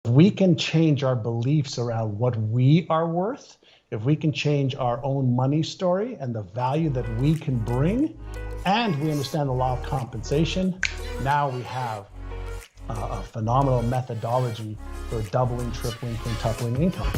we can change our beliefs around what we are worth, if we can change our own money story and the value that we can bring, and we understand the law of compensation, now we have a phenomenal methodology for doubling, tripling, quintupling income.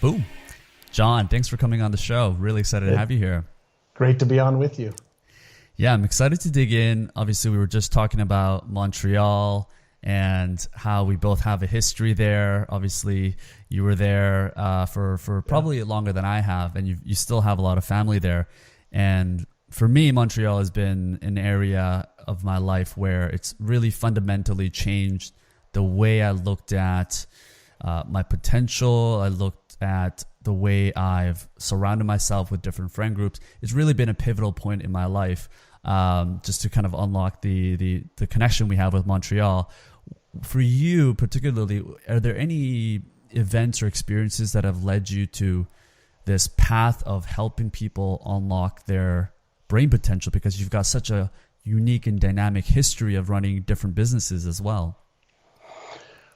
Boom. John, thanks for coming on the show. Really excited to have you here. Great to be on with you. Yeah, I'm excited to dig in. Obviously, we were just talking about Montreal and how we both have a history there. Obviously, you were there for probably longer than I have, and you still have a lot of family there. And for me, Montreal has been an area of my life where it's really fundamentally changed the way I looked at my potential. I looked at the way I've surrounded myself with different friend groups. It's really been a pivotal point in my life, just to kind of unlock the connection we have with Montreal. For you particularly, are there any events or experiences that have led you to this path of helping people unlock their brain potential? Because you've got such a unique and dynamic history of running different businesses as well.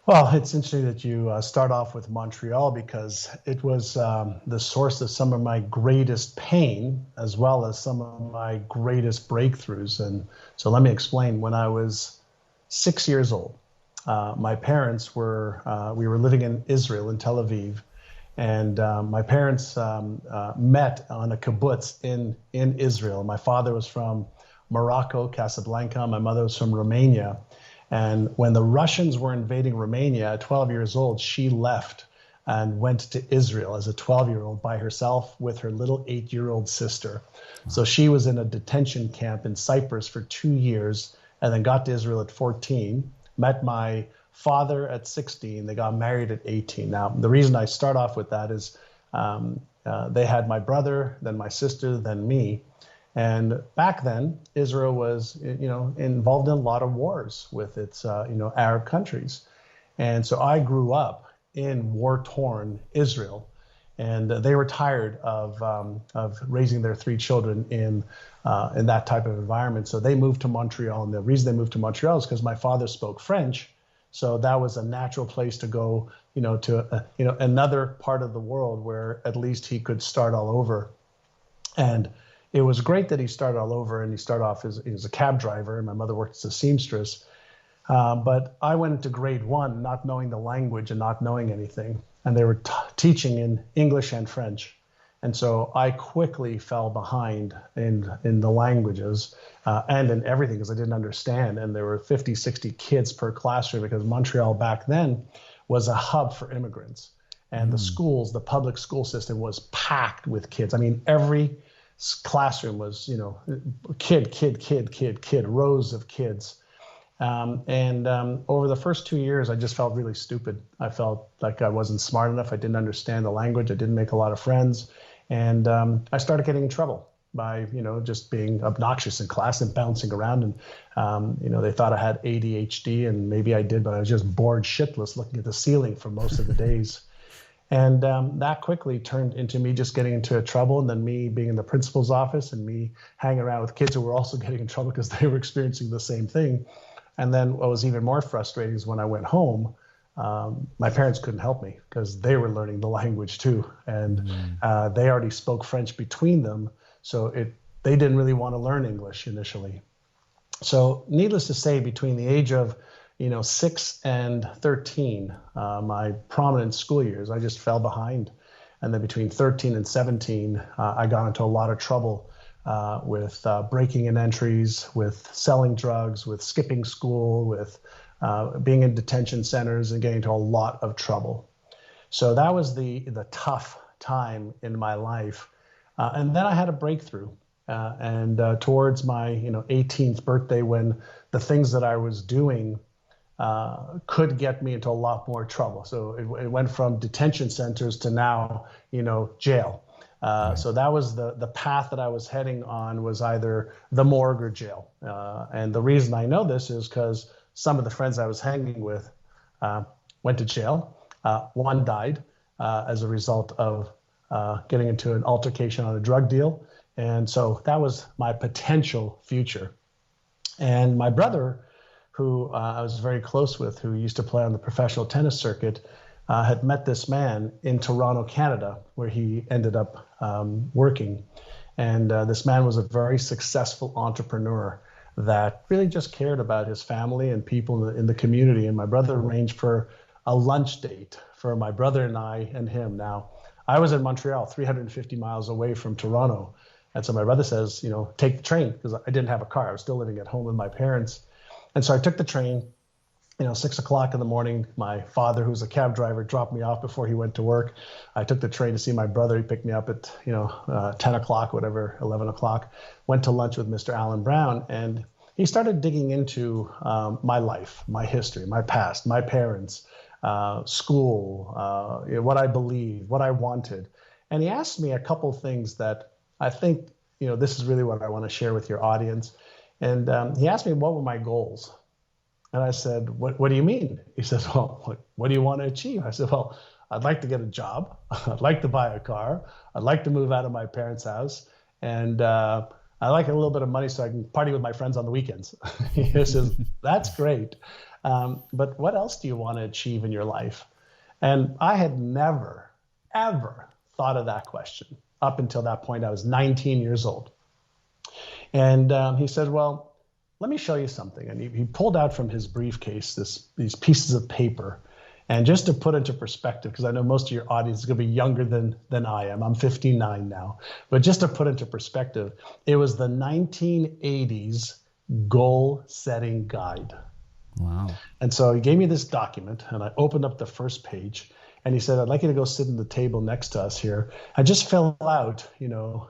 Well, it's interesting that you start off with Montreal, because it was the source of some of my greatest pain as well as some of my greatest breakthroughs. And so let me explain. When I was 6 years old, my parents we were living in Israel, in Tel Aviv, and my parents met on a kibbutz in Israel. My father was from Morocco, Casablanca. My mother was from Romania. And when the Russians were invading Romania at 12 years old, she left and went to Israel as a 12-year-old by herself with her little 8-year-old sister. So she was in a detention camp in Cyprus for 2 years, and then got to Israel at 14, met my father at 16. They got married at 18. Now, the reason I start off with that is they had my brother, then my sister, then me. And back then, Israel was, involved in a lot of wars with its, Arab countries. And so I grew up in war-torn Israel, and they were tired of raising their 3 children in that type of environment. So they moved to Montreal, and the reason they moved to Montreal is because my father spoke French. So that was a natural place to go, to another part of the world where at least he could start all over. And it was great that he started all over, and he started off as a cab driver, and my mother worked as a seamstress. But I went into grade 1 not knowing the language and not knowing anything, and they were teaching in English and French. And so I quickly fell behind in the languages and in everything, because I didn't understand. And there were 50, 60 kids per classroom, because Montreal back then was a hub for immigrants. And the schools, the public school system was packed with kids. I mean, every classroom was, kid, rows of kids. Over the first 2 years, I just felt really stupid. I felt like I wasn't smart enough. I didn't understand the language. I didn't make a lot of friends. And I started getting in trouble by, just being obnoxious in class and bouncing around. And, they thought I had ADHD, and maybe I did, but I was just bored shitless looking at the ceiling for most of the days. And that quickly turned into me just getting into trouble, and then me being in the principal's office, and me hanging around with kids who were also getting in trouble because they were experiencing the same thing. And then what was even more frustrating is when I went home, my parents couldn't help me because they were learning the language too. And they already spoke French between them. So they didn't really want to learn English initially. So needless to say, between the age of 6 and 13, my prominent school years, I just fell behind. And then between 13 and 17, I got into a lot of trouble with breaking in entries, with selling drugs, with skipping school, with being in detention centers and getting into a lot of trouble. So that was the tough time in my life. And then I had a breakthrough. Towards my 18th birthday, when the things that I was doing could get me into a lot more trouble. So it went from detention centers to now, jail. Right. So that was the path that I was heading on, was either the morgue or jail. And the reason I know this is because some of the friends I was hanging with went to jail. One died as a result of getting into an altercation on a drug deal. And so that was my potential future. And my brother, who I was very close with, who used to play on the professional tennis circuit, had met this man in Toronto, Canada, where he ended up working. And this man was a very successful entrepreneur that really just cared about his family and people in the community. And my brother arranged for a lunch date for my brother and I and him. Now, I was in Montreal, 350 miles away from Toronto. And so my brother says, take the train, because I didn't have a car. I was still living at home with my parents. And so I took the train, 6 o'clock in the morning. My father, who's a cab driver, dropped me off before he went to work. I took the train to see my brother. He picked me up at, 10 o'clock, whatever, 11 o'clock. Went to lunch with Mr. Alan Brown, and he started digging into my life, my history, my past, my parents, school, what I believed, what I wanted. And he asked me a couple things that I think, this is really what I want to share with your audience. And he asked me what were my goals. And I said, what do you mean? He says, well, what do you want to achieve? I said, well, I'd like to get a job. I'd like to buy a car. I'd like to move out of my parents' house. And I like a little bit of money so I can party with my friends on the weekends. He says, that's great. But what else do you want to achieve in your life? And I had never, ever thought of that question. Up until that point, I was 19 years old. And he said, well, let me show you something. And he pulled out from his briefcase these pieces of paper. And just to put into perspective, because I know most of your audience is going to be younger than I am. I'm 59 now. But just to put into perspective, it was the 1980s goal setting guide. Wow. And so he gave me this document, and I opened up the first page. And he said, I'd like you to go sit in the table next to us here. I just fill out,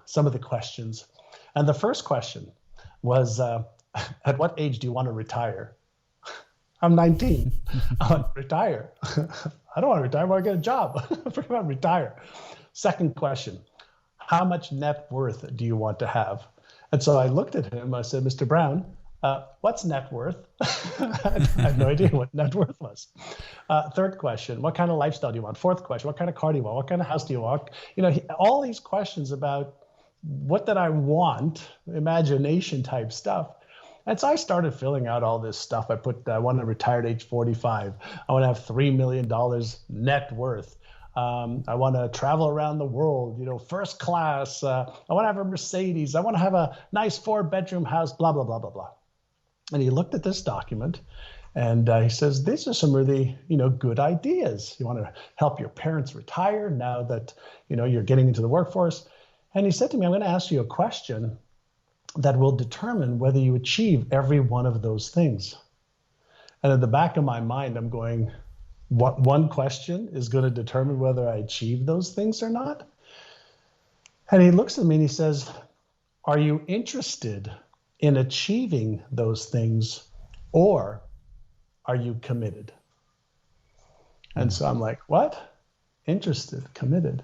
some of the questions. And the first question was, at what age do you want to retire? I'm 19. I want to retire. I don't want to retire. I want to get a job. I want to retire. Second question, how much net worth do you want to have? And so I looked at him. I said, Mr. Brown, what's net worth? I had no idea what net worth was. Third question, what kind of lifestyle do you want? Fourth question, what kind of car do you want? What kind of house do you want? All these questions about what did I want, imagination type stuff. And so I started filling out all this stuff. I want to retire at age 45. I want to have $3 million net worth. I want to travel around the world, first class. I want to have a Mercedes. I want to have a nice 4-bedroom house, blah, blah, blah, blah, blah. And he looked at this document and he says, these are some really, good ideas. You want to help your parents retire now that, you're getting into the workforce. And he said to me, I'm going to ask you a question that will determine whether you achieve every one of those things. And at the back of my mind, I'm going, what one question is going to determine whether I achieve those things or not? And he looks at me and he says, are you interested in achieving those things, or are you committed? And so I'm like, what? Interested, committed.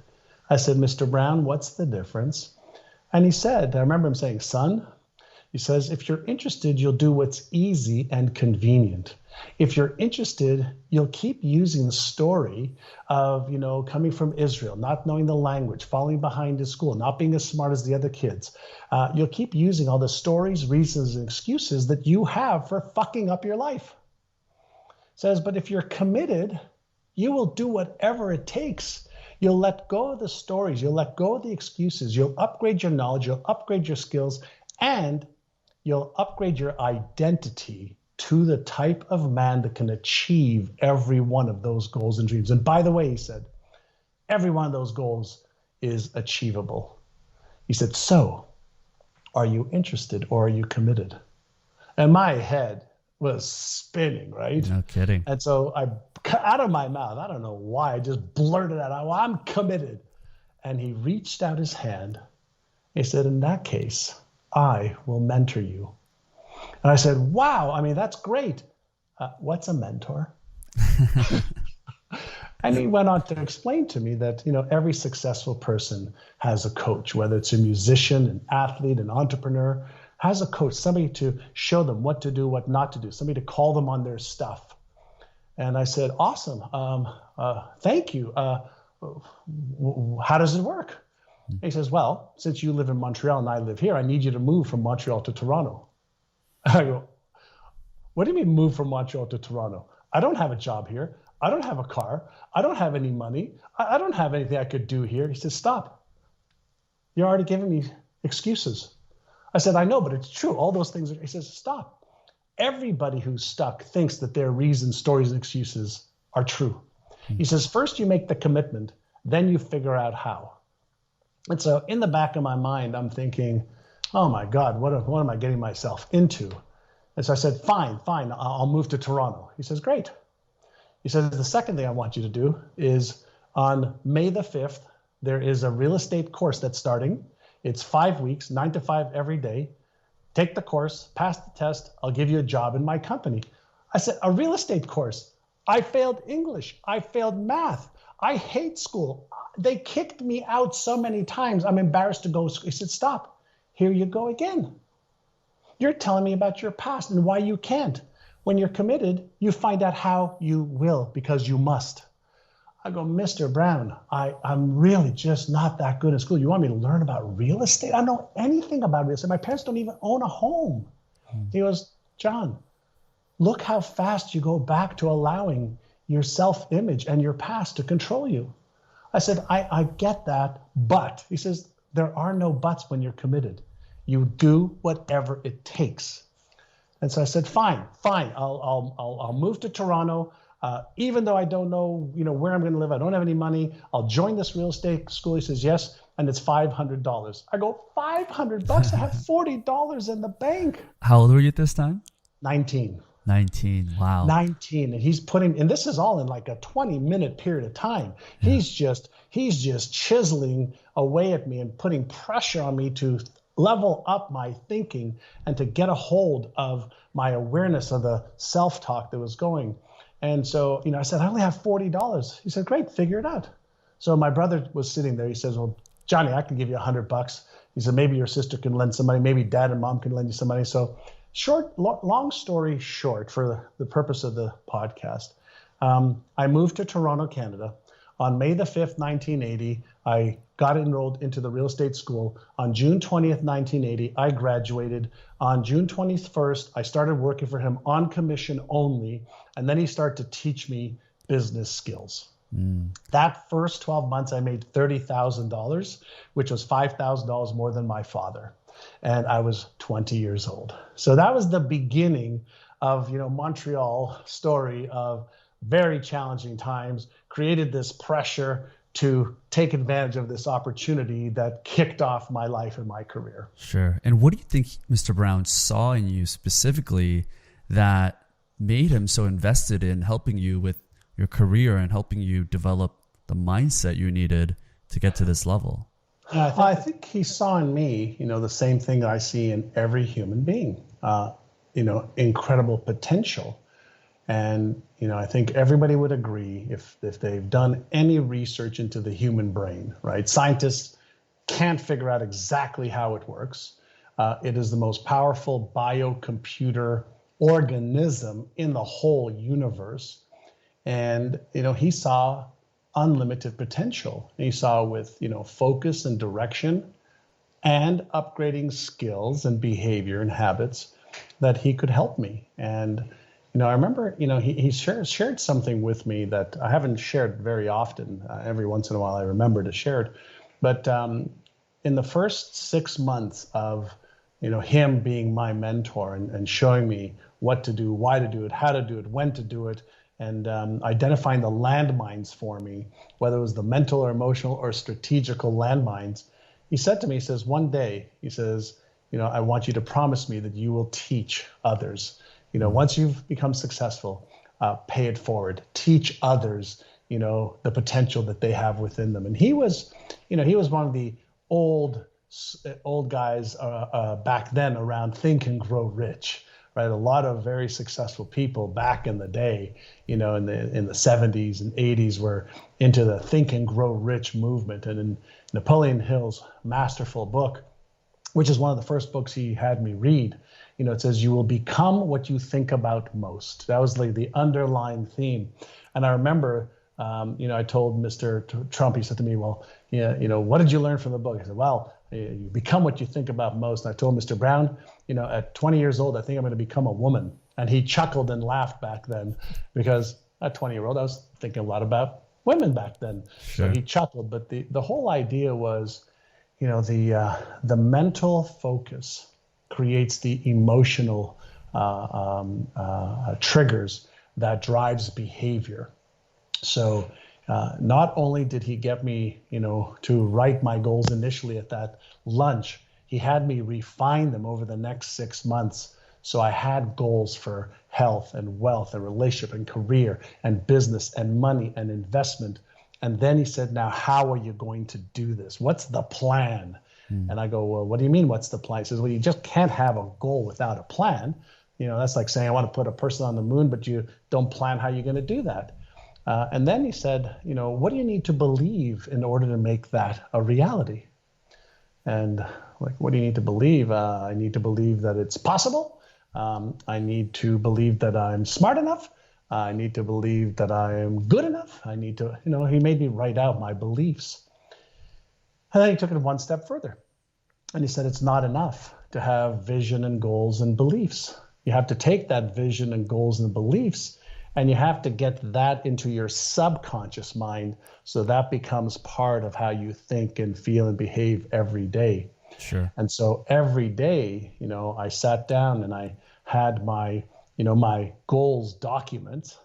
I said, Mr. Brown, what's the difference? And he said, I remember him saying, son, he says, if you're interested, you'll do what's easy and convenient. If you're interested, you'll keep using the story of, coming from Israel, not knowing the language, falling behind in school, not being as smart as the other kids. You'll keep using all the stories, reasons, and excuses that you have for fucking up your life. Says, but if you're committed, you will do whatever it takes. You'll let go of the stories. You'll let go of the excuses. You'll upgrade your knowledge. You'll upgrade your skills. And you'll upgrade your identity to the type of man that can achieve every one of those goals and dreams. And by the way, he said, every one of those goals is achievable. He said, so are you interested or are you committed? And my head was spinning, right? No kidding. And so I, out of my mouth, I don't know why, I just blurted out, well, I'm committed. And he reached out his hand. He said, in that case, I will mentor you. And I said, wow, I mean, that's great. What's a mentor? And he went on to explain to me that, every successful person has a coach, whether it's a musician, an athlete, an entrepreneur, has a coach, somebody to show them what to do, what not to do, somebody to call them on their stuff. And I said, awesome. Thank you. How does it work? And he says, well, since you live in Montreal and I live here, I need you to move from Montreal to Toronto. I go, what do you mean move from Montreal to Toronto? I don't have a job here. I don't have a car. I don't have any money. I don't have anything I could do here. He says, stop. You're already giving me excuses. I said, I know, but it's true. All those things. He says, stop. Everybody who's stuck thinks that their reasons, stories, and excuses are true. He says, first you make the commitment, then you figure out how. And so in the back of my mind, I'm thinking, oh my God, what am I getting myself into? And so I said, fine, I'll move to Toronto. He says, great. He says, the second thing I want you to do is on May the 5th, there is a real estate course that's starting. It's 5 weeks, 9 to 5 every day. Take the course, pass the test, I'll give you a job in my company. I said, a real estate course? I failed English. I failed math. I hate school. They kicked me out so many times. I'm embarrassed to go to school. He said, stop. Here you go again. You're telling me about your past and why you can't. When you're committed, you find out how you will because you must. I go, Mr. Brown, I'm really just not that good at school. You want me to learn about real estate? I don't know anything about real estate. My parents don't even own a home. He goes, John, look how fast you go back to allowing your self-image and your past to control you. I said, I get that, but he says, there are no buts when you're committed. You do whatever it takes. And so I said, fine, I'll move to Toronto. Even though I don't know, where I'm going to live, I don't have any money. I'll join this real estate school. He says, yes. And it's $500. I go, $500? I have $40 in the bank. How old were you at this time? 19. 19. Wow. 19. And he's putting, and this is all in like a 20-minute period of time. Yeah. He's just chiseling away at me and putting pressure on me to level up my thinking and to get a hold of my awareness of the self-talk that was going. And so, I said, I only have $40. He said, great, figure it out. So my brother was sitting there. He says, well, Johnny, I can give you $100. He said, maybe your sister can lend some money. Maybe dad and mom can lend you some money. So long story short, for the purpose of the podcast, I moved to Toronto, Canada. On May the 5th, 1980, I got enrolled into the real estate school. On June 20th, 1980, I graduated. On June 21st, I started working for him on commission only, and then he started to teach me business skills. That first 12 months, I made $30,000, which was $5,000 more than my father. And I was 20 years old. So that was the beginning of, Montreal story of very challenging times, created this pressure to take advantage of this opportunity that kicked off my life and my career. Sure. And what do you think Mr. Brown saw in you specifically that made him so invested in helping you with your career and helping you develop the mindset you needed to get to this level? I think he saw in me, the same thing that I see in every human being, incredible potential. And, I think everybody would agree if they've done any research into the human brain, right? Scientists can't figure out exactly how it works. It is the most powerful biocomputer organism in the whole universe. And, he saw unlimited potential. And he saw with, focus and direction and upgrading skills and behavior and habits that he could help me. And, I remember, he shared something with me that I haven't shared very often. Every once in a while I remember to share it. But in the first 6 months of, him being my mentor and showing me what to do, why to do it, how to do it, when to do it, and identifying the landmines for me, whether it was the mental or emotional or strategical landmines, he said to me, he says, one day, he says, I want you to promise me that you will teach others. Once you've become successful, pay it forward, teach others, the potential that they have within them. And he was one of the old guys back then around Think and Grow Rich, right? A lot of very successful people back in the day, in the 70s and 80s were into the Think and Grow Rich movement. And in Napoleon Hill's masterful book, which is one of the first books he had me read, it says, you will become what you think about most. That was like the underlying theme. And I remember, I told Mr. Trump, he said to me, well, what did you learn from the book? I said, well, you become what you think about most. And I told Mr. Brown, at 20 years old, I think I'm going to become a woman. And he chuckled and laughed back then, because at 20-year-old, I was thinking a lot about women back then. Sure. So he chuckled. But the whole idea was, the mental focus creates the emotional triggers that drives behavior. So not only did he get me, to write my goals initially at that lunch, he had me refine them over the next 6 months. So I had goals for health and wealth and relationship and career and business and money and investment. And then he said, now, how are you going to do this? What's the plan? And I go, well, what do you mean, what's the plan? He says, well, you just can't have a goal without a plan. That's like saying, I want to put a person on the moon, but you don't plan how you're going to do that. And then he said, what do you need to believe in order to make that a reality? And like, what do you need to believe? I need to believe that it's possible. I need to believe that I'm smart enough. I need to believe that I am good enough. I need to, he made me write out my beliefs. And then he took it one step further. And he said, it's not enough to have vision and goals and beliefs. You have to take that vision and goals and beliefs, and you have to get that into your subconscious mind, so that becomes part of how you think and feel and behave every day. Sure. And so every day, I sat down and I had my, my goals document,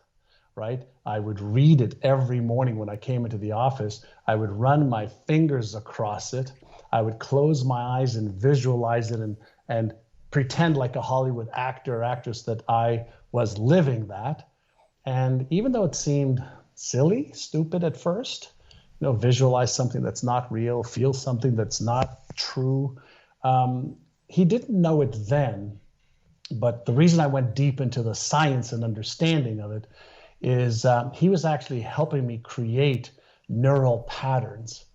right? I would read it every morning when I came into the office. I would run my fingers across it. I would close my eyes and visualize it and pretend like a Hollywood actor or actress that I was living that. And even though it seemed silly, stupid at first, visualize something that's not real, feel something that's not true. He didn't know it then, but the reason I went deep into the science and understanding of it is he was actually helping me create neural patterns,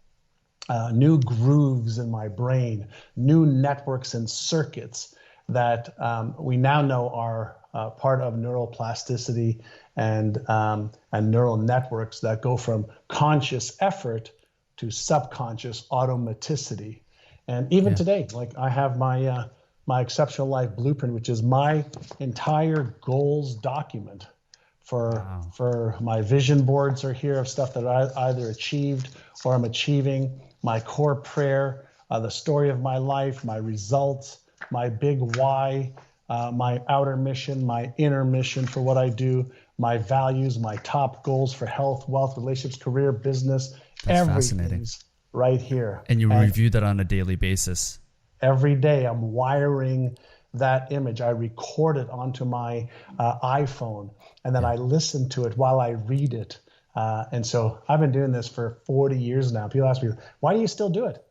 new grooves in my brain, new networks and circuits that we now know are part of neuroplasticity and neural networks that go from conscious effort to subconscious automaticity. And even today, like I have my my Exceptional Life Blueprint, which is my entire goals document for my vision boards are here of stuff that I either achieved or I'm achieving, my core prayer, the story of my life, my results, my big why, my outer mission, my inner mission for what I do, my values, my top goals for health, wealth, relationships, career, business. That's fascinating. Right here. And you review that on a daily basis. Every day I'm wiring that image. I record it onto my iPhone, and then I listen to it while I read it. And so I've been doing this for 40 years now. People ask me, why do you still do it?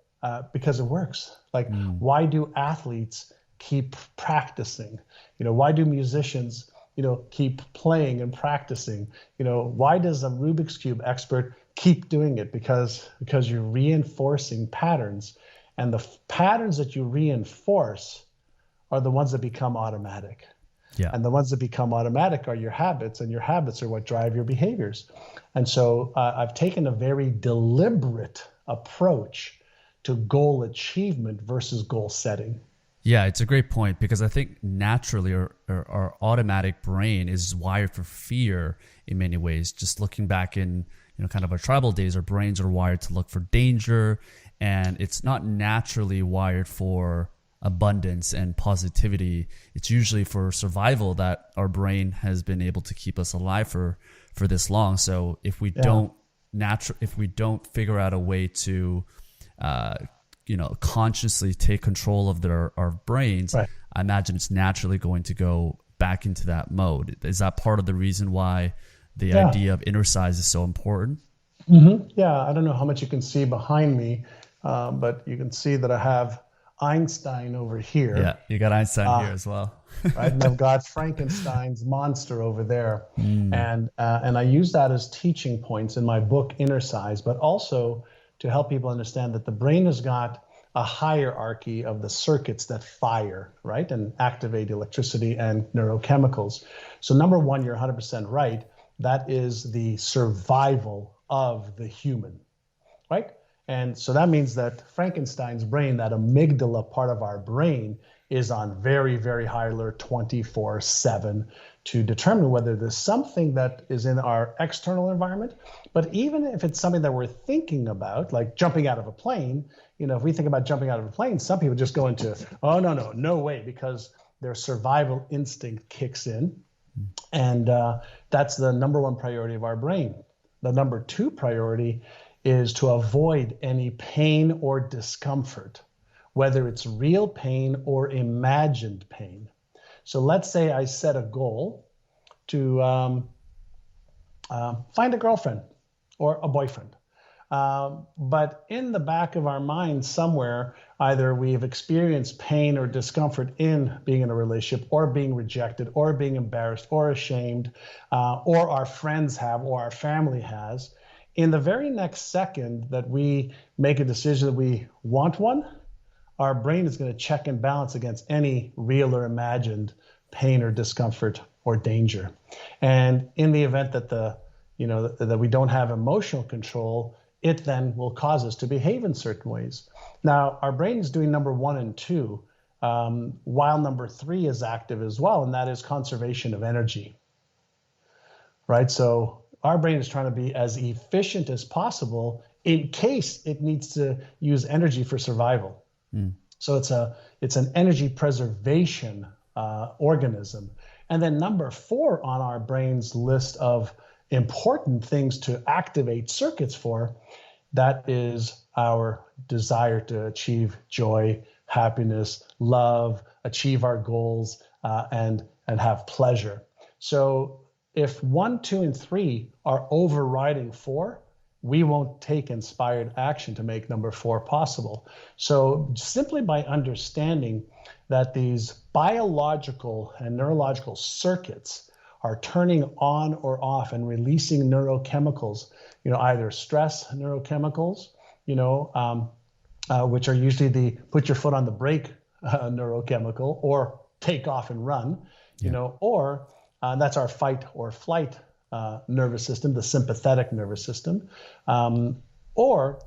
Because it works. Like, why do athletes keep practicing? Why do musicians, keep playing and practicing? Why does a Rubik's Cube expert keep doing it? Because you're reinforcing patterns, and the patterns that you reinforce are the ones that become automatic. Yeah. And the ones that become automatic are your habits, and your habits are what drive your behaviors. And so I've taken a very deliberate approach to goal achievement versus goal setting. Yeah, it's a great point, because I think naturally our automatic brain is wired for fear in many ways. Just looking back in kind of our tribal days, our brains are wired to look for danger, and it's not naturally wired for abundance and positivity. It's usually for survival that our brain has been able to keep us alive for this long. So if we don't figure out a way to consciously take control of our brains, right, I imagine it's naturally going to go back into that mode. Is that part of the reason why the idea of inner size is so important? Mm-hmm. Yeah, I don't know how much you can see behind me, but you can see that I have Einstein over here. Yeah, you got Einstein here as well. Right, and I've got Frankenstein's monster over there, and I use that as teaching points in my book Inner Size, but also to help people understand that the brain has got a hierarchy of the circuits that fire, right, and activate electricity and neurochemicals. So number one, you're 100% right. That is the survival of the human, right? And so that means that Frankenstein's brain, that amygdala part of our brain, is on very, very high alert 24/7 to determine whether there's something that is in our external environment. But even if it's something that we're thinking about, like jumping out of a plane, if we think about jumping out of a plane, some people just go into, oh, no way, because their survival instinct kicks in. And that's the number one priority of our brain. The number two priority is to avoid any pain or discomfort, whether it's real pain or imagined pain. So let's say I set a goal to find a girlfriend or a boyfriend. But in the back of our mind somewhere, either we've experienced pain or discomfort in being in a relationship or being rejected or being embarrassed or ashamed, or our friends have or our family has. In the very next second that we make a decision that we want one, our brain is going to check and balance against any real or imagined pain or discomfort or danger. And in the event that that we don't have emotional control, it then will cause us to behave in certain ways. Now, our brain is doing number one and two, while number three is active as well, and that is conservation of energy, right? So our brain is trying to be as efficient as possible in case it needs to use energy for survival. So it's an energy preservation organism. And then number four on our brain's list of important things to activate circuits for, that is our desire to achieve joy, happiness, love, achieve our goals, and have pleasure. So if 1, 2, and 3 are overriding 4, we won't take inspired action to make number 4 possible. So simply by understanding that these biological and neurological circuits are turning on or off and releasing neurochemicals, either stress neurochemicals, which are usually the put your foot on the brake neurochemical, or take off and run, or that's our fight or flight nervous system, the sympathetic nervous system, or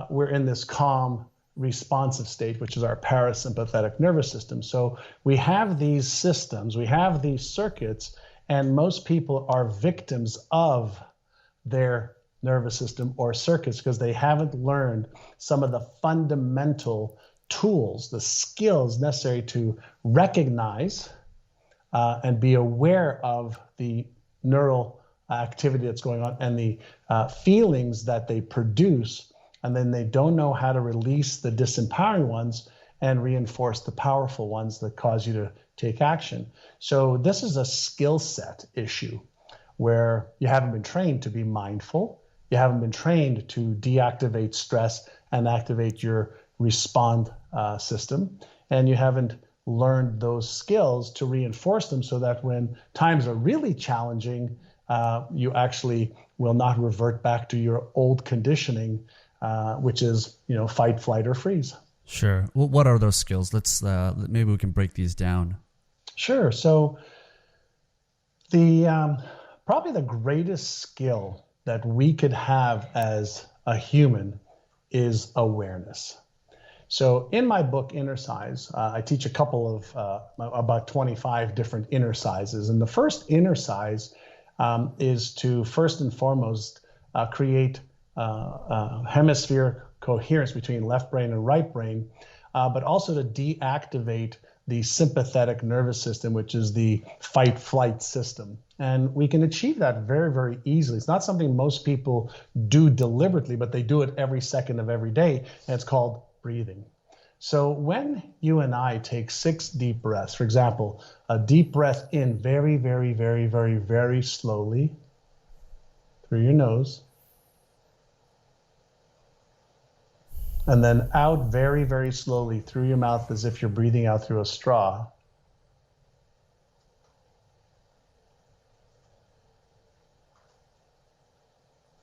we're in this calm responsive state, which is our parasympathetic nervous system. So we have these systems, we have these circuits, and most people are victims of their nervous system or circuits because they haven't learned some of the fundamental tools, the skills necessary to recognize and be aware of the neural activity that's going on and the feelings that they produce, and then they don't know how to release the disempowering ones and reinforce the powerful ones that cause you to take action. So this is a skill set issue where you haven't been trained to be mindful, you haven't been trained to deactivate stress and activate your respond system, and you haven't learned those skills to reinforce them so that when times are really challenging, you actually will not revert back to your old conditioning, which is, fight, flight, or freeze. Sure. Well, what are those skills? Let's maybe we can break these down. Sure. So the probably the greatest skill that we could have as a human is awareness. So in my book, Inner Size, I teach a couple of about 25 different inner sizes. And the first inner size is to first and foremost create hemisphere coherence between left brain and right brain, but also to deactivate the sympathetic nervous system, which is the fight-flight system. And we can achieve that very, very easily. It's not something most people do deliberately, but they do it every second of every day, and it's called breathing. So when you and I take 6 deep breaths, for example, a deep breath in very, very, very, very, very slowly through your nose, And then out very, very slowly through your mouth as if you're breathing out through a straw.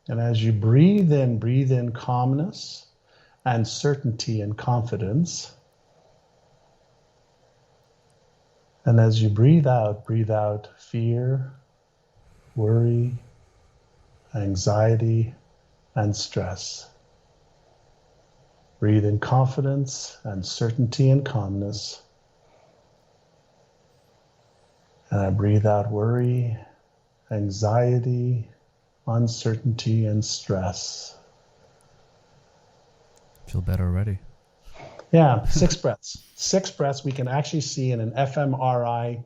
And as you breathe in calmness and certainty and confidence. And as you breathe out fear, worry, anxiety, and stress. Breathe in confidence and certainty and calmness. And I breathe out worry, anxiety, uncertainty, and stress. Feel better already. Yeah, 6 breaths. 6 breaths we can actually see in an fMRI,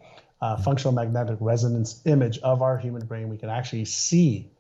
functional magnetic resonance image of our human brain. We can actually see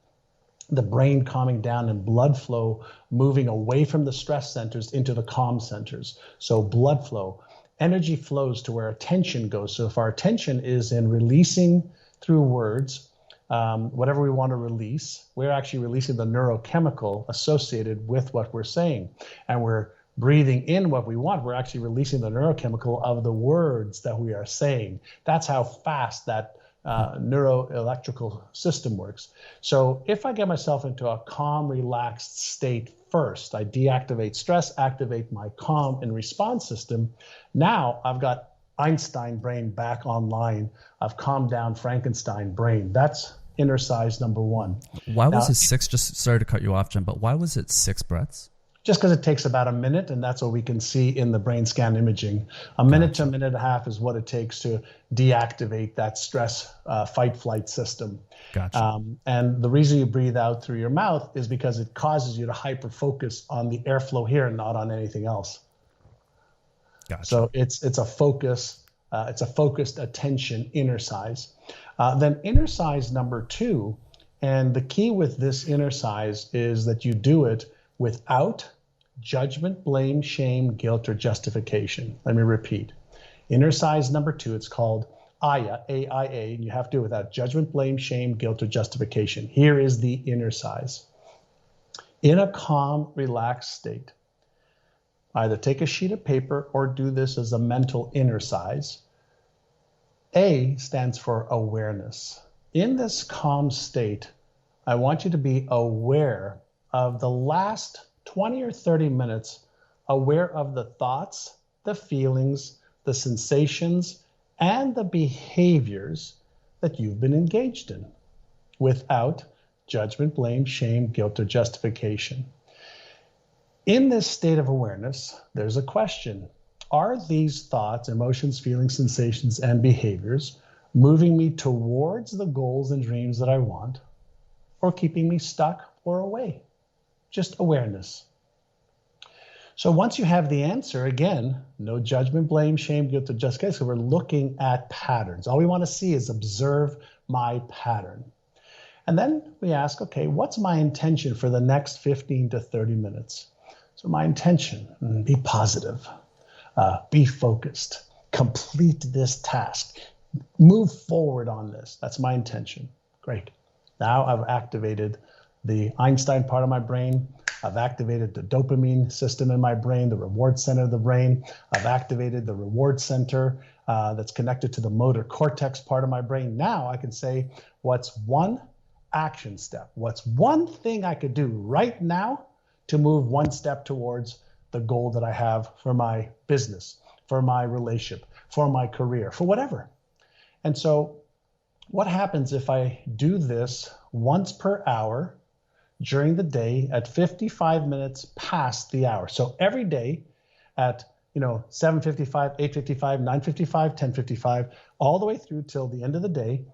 the brain calming down and blood flow moving away from the stress centers into the calm centers. So blood flow, energy flows to where attention goes. So if our attention is in releasing through words, whatever we want to release, we're actually releasing the neurochemical associated with what we're saying. And we're breathing in what we want. We're actually releasing the neurochemical of the words that we are saying. That's how fast that neuroelectrical system works. So if I get myself into a calm, relaxed state first, I deactivate stress, activate my calm and response system. Now I've got Einstein brain back online. I've calmed down Frankenstein brain. That's inner size number 1. Why was it 6? Just sorry to cut you off, Jim, but why was it 6 breaths? Just because it takes about a minute, and that's what we can see in the brain scan imaging. A minute to a minute and a half is what it takes to deactivate that stress fight-flight system. Gotcha. And the reason you breathe out through your mouth is because it causes you to hyper-focus on the airflow here and not on anything else. Gotcha. So it's a focus, it's a focused attention inner size. Then inner size number 2, and the key with this inner size is that you do it without judgment, blame, shame, guilt, or justification. Let me repeat. Inner size number 2, it's called AYA, A-I-A, and you have to do it without judgment, blame, shame, guilt, or justification. Here is the inner size. In a calm, relaxed state, either take a sheet of paper or do this as a mental inner size. A stands for awareness. In this calm state, I want you to be aware of the last 20 or 30 minutes, aware of the thoughts, the feelings, the sensations, and the behaviors that you've been engaged in without judgment, blame, shame, guilt, or justification. In this state of awareness, there's a question. Are these thoughts, emotions, feelings, sensations, and behaviors moving me towards the goals and dreams that I want, or keeping me stuck or away? Just awareness. So once you have the answer, again, no judgment, blame, shame, guilt, or justification. So we're looking at patterns. All we want to see is observe my pattern. And then we ask, okay, what's my intention for the next 15 to 30 minutes? So my intention, be positive, be focused, complete this task, move forward on this. That's my intention. Great. Now I've activated the Einstein part of my brain. I've activated the dopamine system in my brain, the reward center of the brain. I've activated the reward center that's connected to the motor cortex part of my brain. Now I can say, what's one action step? What's one thing I could do right now to move one step towards the goal that I have for my business, for my relationship, for my career, for whatever? And so what happens if I do this once per hour during the day at 55 minutes past the hour? So every day at 7:55, 8:55, 9:55, 10:55, all the way through till the end of the day,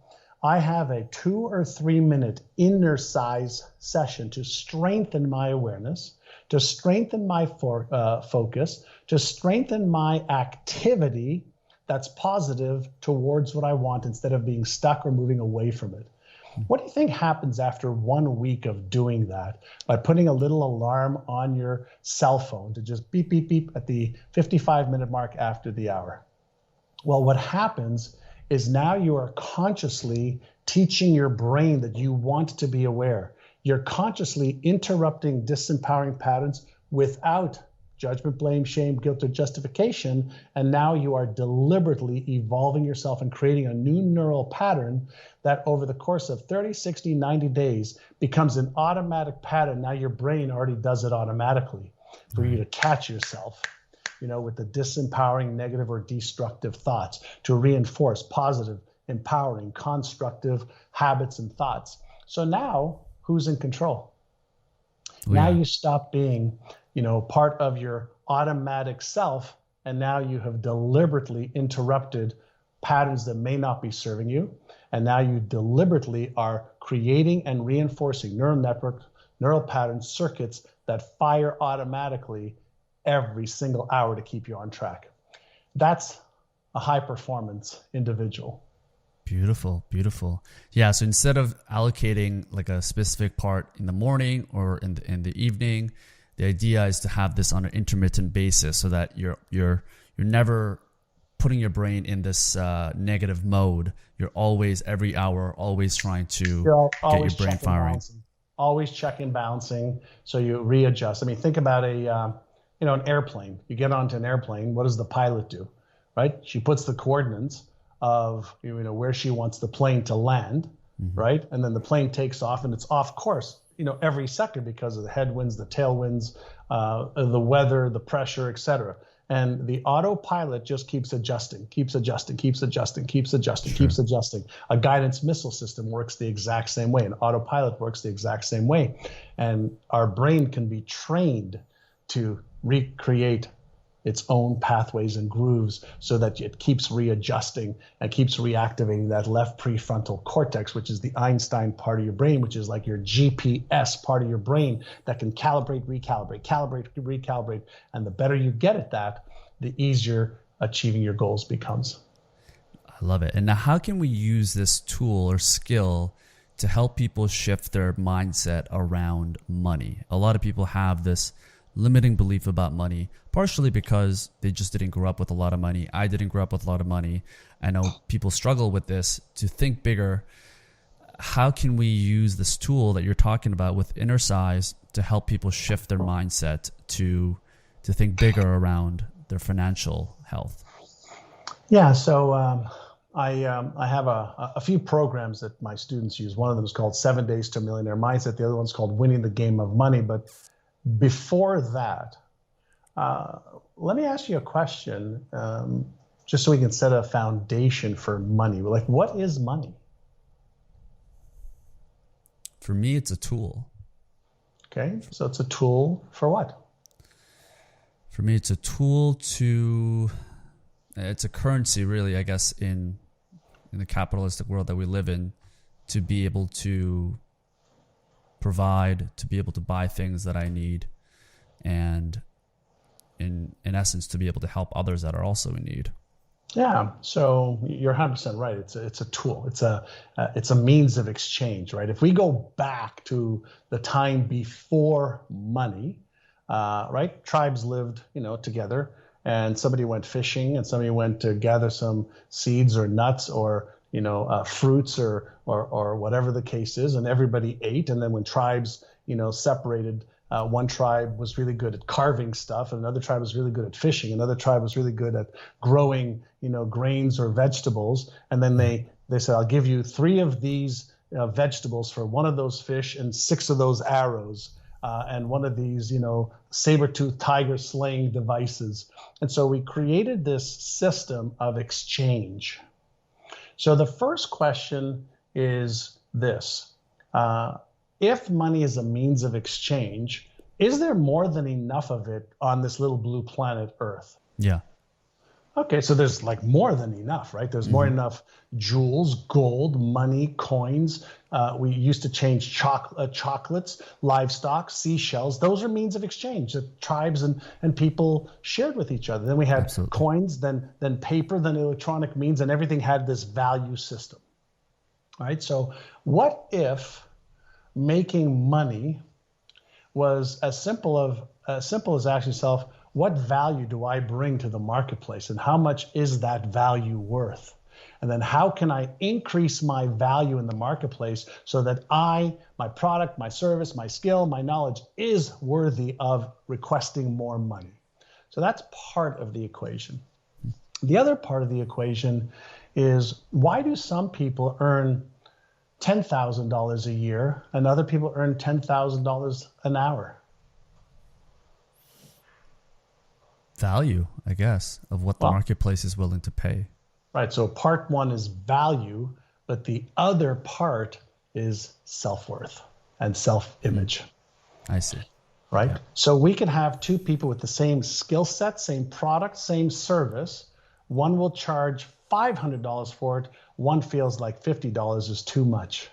I have a 2 or 3 minute inner size session to strengthen my awareness, to strengthen my focus, to strengthen my activity that's positive towards what I want instead of being stuck or moving away from it. What do you think happens after 1 week of doing that by putting a little alarm on your cell phone to just beep, beep, beep at the 55-minute mark after the hour? Well, what happens is now you are consciously teaching your brain that you want to be aware. You're consciously interrupting disempowering patterns without judgment, blame, shame, guilt, or justification. And now you are deliberately evolving yourself and creating a new neural pattern that over the course of 30, 60, 90 days becomes an automatic pattern. Now your brain already does it automatically for you to catch yourself, with the disempowering, negative, or destructive thoughts, to reinforce positive, empowering, constructive habits and thoughts. So now who's in control? Now you stop being, part of your automatic self, and now you have deliberately interrupted patterns that may not be serving you. And now you deliberately are creating and reinforcing neural patterns, circuits that fire automatically every single hour to keep you on track. That's a high performance individual. Beautiful, beautiful. Yeah. So instead of allocating like a specific part in the morning or in the evening, the idea is to have this on an intermittent basis so that you're never putting your brain in this negative mode. You're always, every hour, always trying to get your brain firing. Always checking, balancing, so you readjust. I mean, think about an airplane. You get onto an airplane. What does the pilot do? Right? She puts the coordinates of where she wants the plane to land, right? And then the plane takes off, and it's off course, every second because of the headwinds, the tailwinds, the weather, the pressure, etc. And the autopilot just keeps adjusting. A guidance missile system works the exact same way. An autopilot works the exact same way. And our brain can be trained to recreate its own pathways and grooves so that it keeps readjusting and keeps reactivating that left prefrontal cortex, which is the Einstein part of your brain, which is like your GPS part of your brain that can calibrate, recalibrate. And the better you get at that, the easier achieving your goals becomes. I love it. And now how can we use this tool or skill to help people shift their mindset around money? A lot of people have this limiting belief about money, partially because they just didn't grow up with a lot of money. I didn't grow up with a lot of money. I know people struggle with this, to think bigger. How can we use this tool that you're talking about with Innercise to help people shift their mindset to think bigger around their financial health? Yeah, so I have a few programs that my students use. One of them is called 7 Days to Millionaire Mindset. The other one's called Winning the Game of Money. But before that, let me ask you a question, just so we can set a foundation for money. Like, what is money? For me, it's a tool. Okay, so it's a tool for what? For me, it's a tool it's a currency, really, I guess, in the capitalistic world that we live in, to be able to provide, to be able to buy things that I need, and in essence, to be able to help others that are also in need. Yeah, so you're 100% right. It's a tool. It's a means of exchange, right? If we go back to the time before money, right? Tribes lived, together, and somebody went fishing, and somebody went to gather some seeds or nuts or fruits or whatever the case is, and everybody ate. And then when tribes, separated, one tribe was really good at carving stuff, and another tribe was really good at fishing. Another tribe was really good at growing, grains or vegetables. And then they said, I'll give you 3 of these vegetables for 1 of those fish and 6 of those arrows. And 1 of these, saber-toothed tiger slaying devices. And so we created this system of exchange. So the first question is this. If money is a means of exchange, is there more than enough of it on this little blue planet Earth? Yeah. Okay, so there's like more than enough, right? There's more than enough jewels, gold, money, coins. We used to change chocolates, livestock, seashells. Those are means of exchange that tribes and people shared with each other. Then we had coins, then paper, then electronic means, and everything had this value system. All right, so what if making money was as simple as asking yourself, what value do I bring to the marketplace, and how much is that value worth? And then how can I increase my value in the marketplace so that my product, my service, my skill, my knowledge is worthy of requesting more money? So that's part of the equation. The other part of the equation is, why do some people earn $10,000 a year and other people earn $10,000 an hour? Value, I guess, of what the marketplace is willing to pay. Right. So part one is value, but the other part is self-worth and self-image. I see. Right. Yeah. So we can have two people with the same skill set, same product, same service. One will charge $500 for it. One feels like $50 is too much.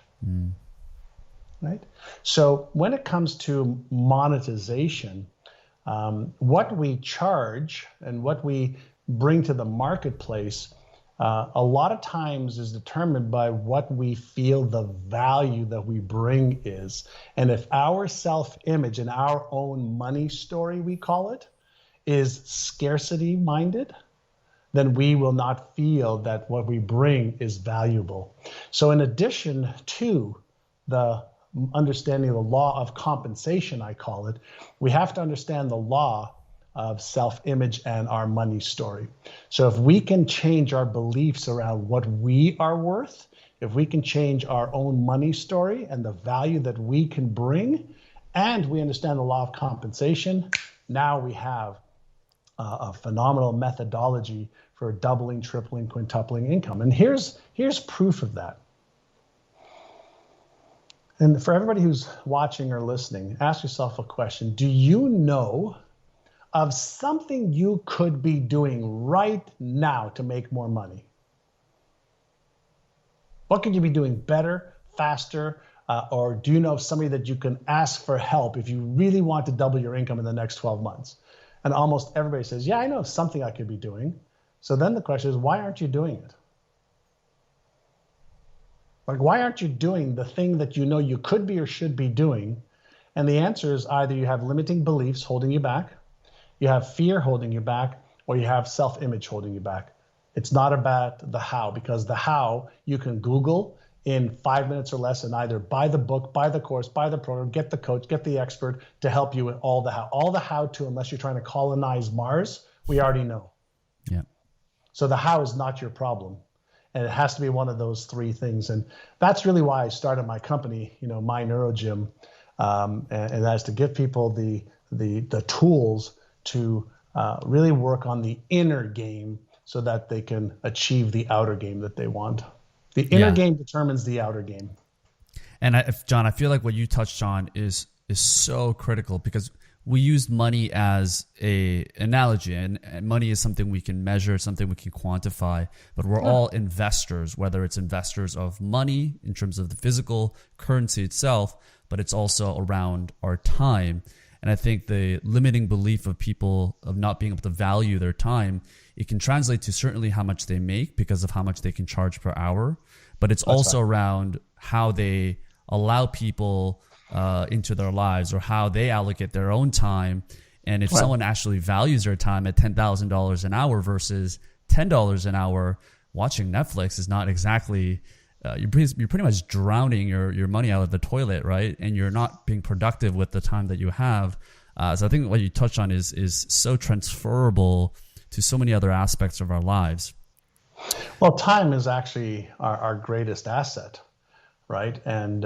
Right. So when it comes to monetization, what we charge and what we bring to the marketplace a lot of times is determined by what we feel the value that we bring is. And if our self-image and our own money story, we call it, is scarcity minded, then we will not feel that what we bring is valuable. So in addition to the understanding of the law of compensation, I call it, we have to understand the law of self-image and our money story. So if we can change our beliefs around what we are worth, if we can change our own money story and the value that we can bring, and we understand the law of compensation, now we have a phenomenal methodology for doubling, tripling, quintupling income. And here's proof of that. And for everybody who's watching or listening, ask yourself a question. Do you know of something you could be doing right now to make more money? What could you be doing better, faster, or do you know of somebody that you can ask for help if you really want to double your income in the next 12 months? And almost everybody says, yeah, I know something I could be doing. So then the question is, why aren't you doing it? Like, why aren't you doing the thing that you know you could be or should be doing? And the answer is either you have limiting beliefs holding you back, you have fear holding you back, or you have self-image holding you back. It's not about the how, because the how you can Google in 5 minutes or less and either buy the book, buy the course, buy the program, get the coach, get the expert to help you with all the how. All the how to, unless you're trying to colonize Mars, we already know. Yeah. So the how is not your problem. And it has to be one of those three things. And that's really why I started my company, My NeuroGym, and that's to give people the tools to really work on the inner game so that they can achieve the outer game that they want. The inner game determines the outer game. And John, I feel like what you touched on is so critical, because we use money as a analogy, and money is something we can measure, something we can quantify, but we're all investors, whether it's investors of money in terms of the physical currency itself, but it's also around our time. And I think the limiting belief of people of not being able to value their time, it can translate to certainly how much they make because of how much they can charge per hour, but it's also around how they allow people into their lives, or how they allocate their own time. And if someone actually values their time at $10,000 an hour versus $10 an hour, watching Netflix is not exactly, you're pretty much drowning your money out of the toilet, right? And you're not being productive with the time that you have. So I think what you touched on is so transferable to so many other aspects of our lives. Well, time is actually our greatest asset, right? And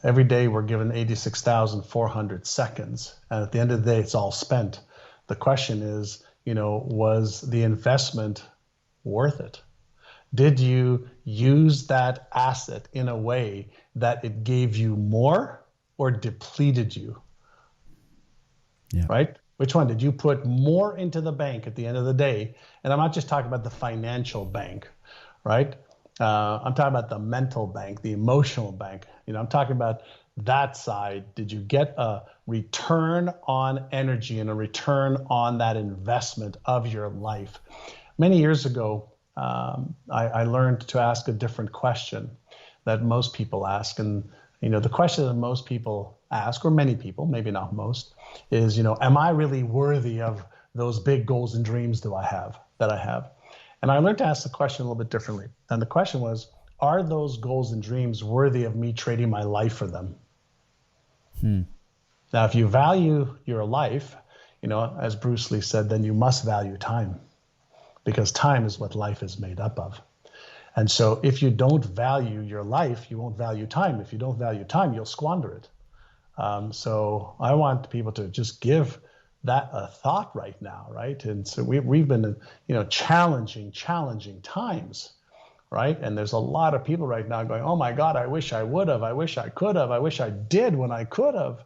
every day we're given 86,400 seconds. And at the end of the day, it's all spent. The question is, was the investment worth it? Did you use that asset in a way that it gave you more or depleted you? Yeah. Right? Which one? Did you put more into the bank at the end of the day? And I'm not just talking about the financial bank, right? I'm talking about the mental bank, the emotional bank. I'm talking about that side. Did you get a return on energy and a return on that investment of your life? Many years ago, I learned to ask a different question that most people ask. And, the question that most people ask, or many people, maybe not most, is, am I really worthy of those big goals and dreams that I have? And I learned to ask the question a little bit differently. And the question was, are those goals and dreams worthy of me trading my life for them? Now, if you value your life, as Bruce Lee said, then you must value time, because time is what life is made up of. And so if you don't value your life, you won't value time. If you don't value time, you'll squander it. So I want people to just give that a thought right now, right? And so we've been in, challenging times, right? And there's a lot of people right now going, oh my God, I wish I would have, I wish I could have, I wish I did when I could have.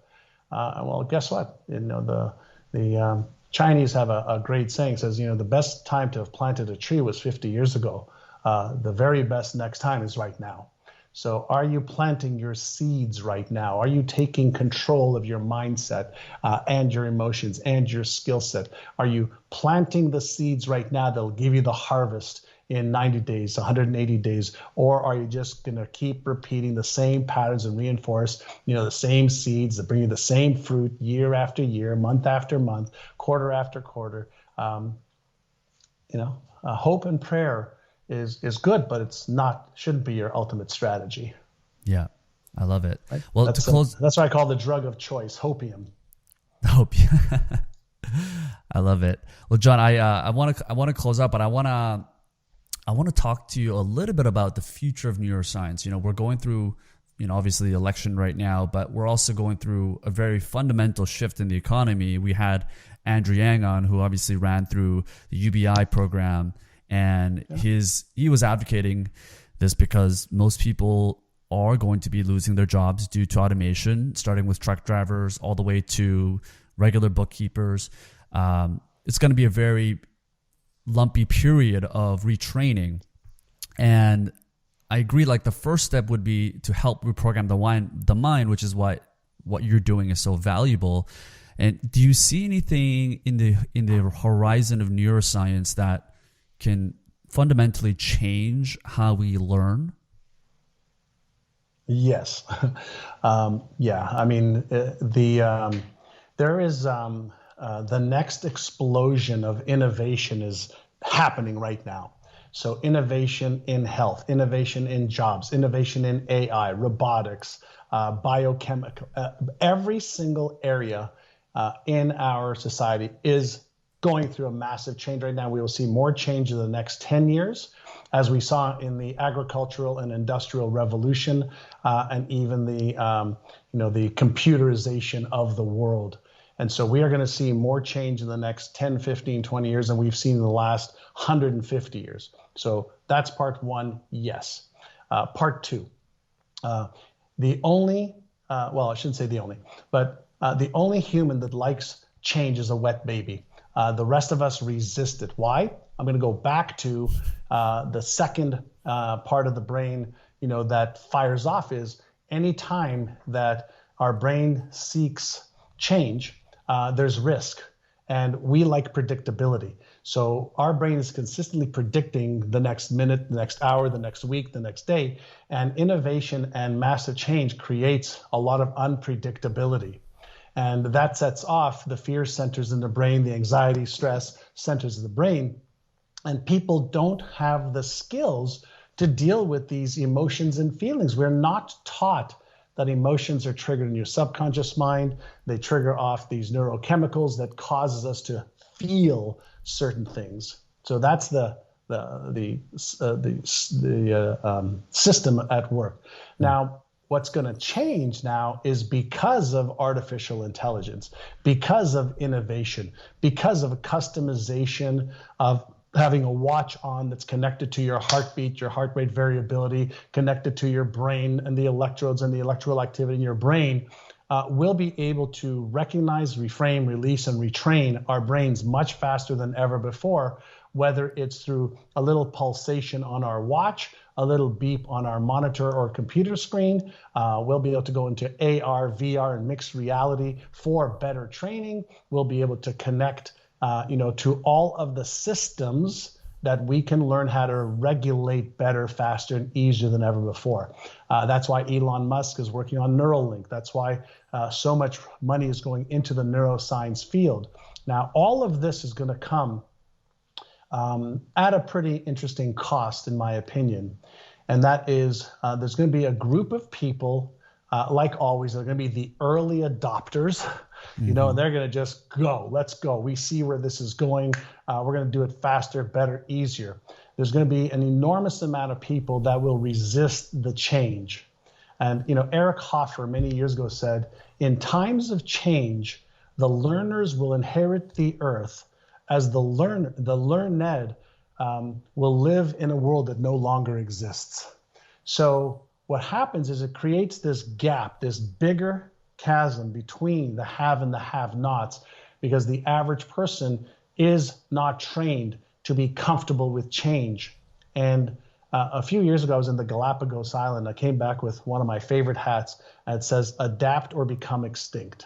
Well, guess what? The Chinese have a great saying, says, the best time to have planted a tree was 50 years ago. The very best next time is right now. So are you planting your seeds right now? Are you taking control of your mindset and your emotions and your skill set? Are you planting the seeds right now that'll give you the harvest in 90 days, 180 days? Or are you just going to keep repeating the same patterns and reinforce, the same seeds that bring you the same fruit year after year, month after month, quarter after quarter? Hope and prayer is good, but shouldn't be your ultimate strategy. Yeah, I love it. Right? Well, that's what I call the drug of choice, hopium. Hopium. I love it. Well, John, I want to close up, but I want to talk to you a little bit about the future of neuroscience. We're going through, obviously the election right now, but we're also going through a very fundamental shift in the economy. We had Andrew Yang on, who obviously ran through the UBI program. And he was advocating this because most people are going to be losing their jobs due to automation, starting with truck drivers all the way to regular bookkeepers. It's going to be a very lumpy period of retraining. And I agree, like the first step would be to help reprogram the mind, which is what you're doing is so valuable. And do you see anything in the horizon of neuroscience that can fundamentally change how we learn? Yes. Yeah. I mean, there is the next explosion of innovation is happening right now. So innovation in health, innovation in jobs, innovation in AI, robotics, biochemical, every single area in our society is going through a massive change right now. We will see more change in the next 10 years, as we saw in the agricultural and industrial revolution, and even the computerization of the world. And so we are going to see more change in the next 10, 15, 20 years than we've seen in the last 150 years. So that's part one, yes. Part two, the only human that likes change is a wet baby. The rest of us resist it. Why? I'm going to go back to the second part of the brain, that fires off is any time that our brain seeks change, there's risk, and we like predictability. So our brain is consistently predicting the next minute, the next hour, the next week, the next day, and innovation and massive change creates a lot of unpredictability. And that sets off the fear centers in the brain, the anxiety, stress centers of the brain. And people don't have the skills to deal with these emotions and feelings. We're not taught that emotions are triggered in your subconscious mind. They trigger off these neurochemicals that causes us to feel certain things. So that's the system at work. Now, what's going to change now is because of artificial intelligence, because of innovation, because of a customization of having a watch on that's connected to your heartbeat, your heart rate variability, connected to your brain and the electrodes and the electrical activity in your brain, we'll be able to recognize, reframe, release, and retrain our brains much faster than ever before, whether it's through a little pulsation on our watch, a little beep on our monitor or computer screen. We'll be able to go into AR, VR, and mixed reality for better training. We'll be able to connect to all of the systems that we can learn how to regulate better, faster, and easier than ever before. That's why Elon Musk is working on Neuralink. That's why so much money is going into the neuroscience field. Now, all of this is going to come at a pretty interesting cost, in my opinion. And that is there's going to be a group of people, like always, they're going to be the early adopters They're going to just go. Let's go. We see where this is going. We're going to do it faster, better, easier. There's going to be an enormous amount of people that will resist the change. And, Eric Hoffer many years ago said, in times of change, the learners will inherit the earth as the learned will live in a world that no longer exists. So what happens is it creates this gap, this bigger chasm between the have and the have-nots, because the average person is not trained to be comfortable with change. And a few years ago, I was in the Galapagos Island. I came back with one of my favorite hats, and it says, adapt or become extinct.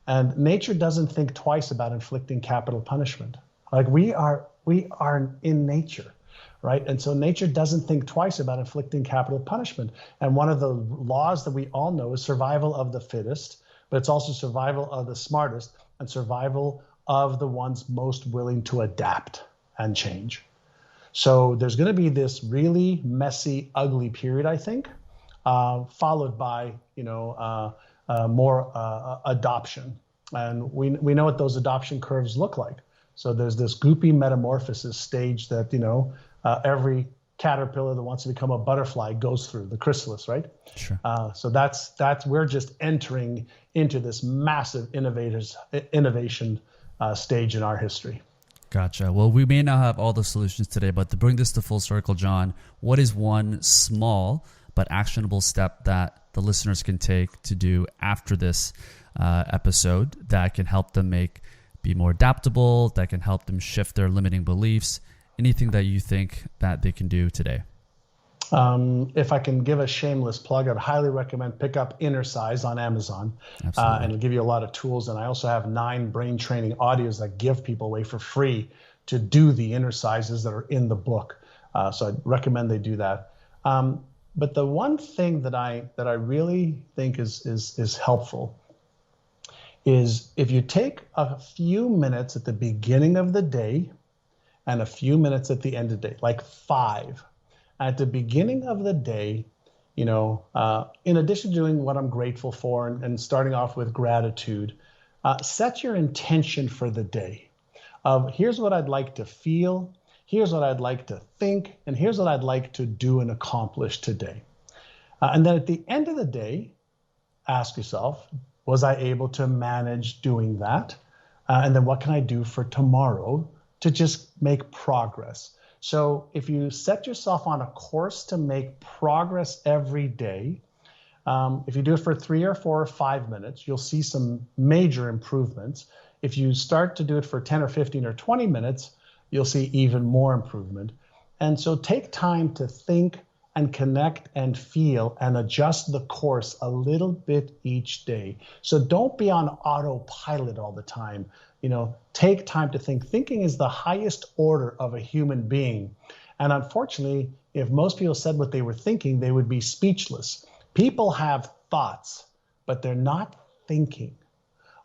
And nature doesn't think twice about inflicting capital punishment. Like we are in nature, right? And so nature doesn't think twice about inflicting capital punishment. And one of the laws that we all know is survival of the fittest, but it's also survival of the smartest and survival of the ones most willing to adapt and change. So there's going to be this really messy, ugly period, I think, followed by, more adoption. And we know what those adoption curves look like. So there's this goopy metamorphosis stage that, every caterpillar that wants to become a butterfly goes through, the chrysalis, right? Sure. So that's we're just entering into this massive innovation stage in our history. Gotcha. Well, we may not have all the solutions today, but to bring this to full circle, John, what is one small but actionable step that the listeners can take to do after this episode that can help them be more adaptable, that can help them shift their limiting beliefs? Anything that you think that they can do today? If I can give a shameless plug, I'd highly recommend pick up Inner Size on Amazon. And it'll give you a lot of tools. And I also have 9 brain training audios that give people away for free to do the inner sizes that are in the book. So I'd recommend they do that. But the one thing that I really think is helpful is if you take a few minutes at the beginning of the day and a few minutes at the end of the day, like 5. At the beginning of the day, in addition to doing what I'm grateful for and starting off with gratitude, set your intention for the day of here's what I'd like to feel, here's what I'd like to think, and here's what I'd like to do and accomplish today. And then at the end of the day, ask yourself, was I able to manage doing that? And then what can I do for tomorrow to just make progress? So if you set yourself on a course to make progress every day, if you do it for 3 or 4 or 5 minutes, you'll see some major improvements. If you start to do it for 10 or 15 or 20 minutes, you'll see even more improvement. And so take time to think and connect and feel and adjust the course a little bit each day. So don't be on autopilot all the time. Take time to think. Thinking is the highest order of a human being. And unfortunately, if most people said what they were thinking, they would be speechless. People have thoughts, but they're not thinking.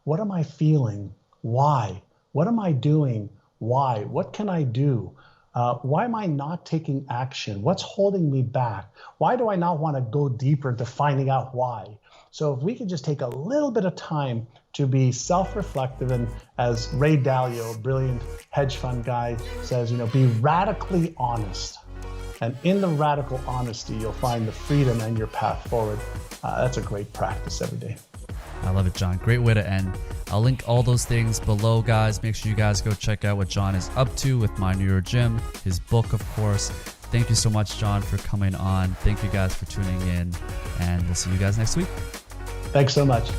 What am I feeling? Why? What am I doing? Why? What can I do? Why am I not taking action? What's holding me back? Why do I not want to go deeper into finding out why? So if we could just take a little bit of time to be self-reflective, and as Ray Dalio, a brilliant hedge fund guy, says, be radically honest. And in the radical honesty, you'll find the freedom and your path forward. That's a great practice every day. I love it, John. Great way to end. I'll link all those things below, guys. Make sure you guys go check out what John is up to with My New York Gym, his book, of course. Thank you so much, John, for coming on. Thank you guys for tuning in, and we'll see you guys next week. Thanks so much.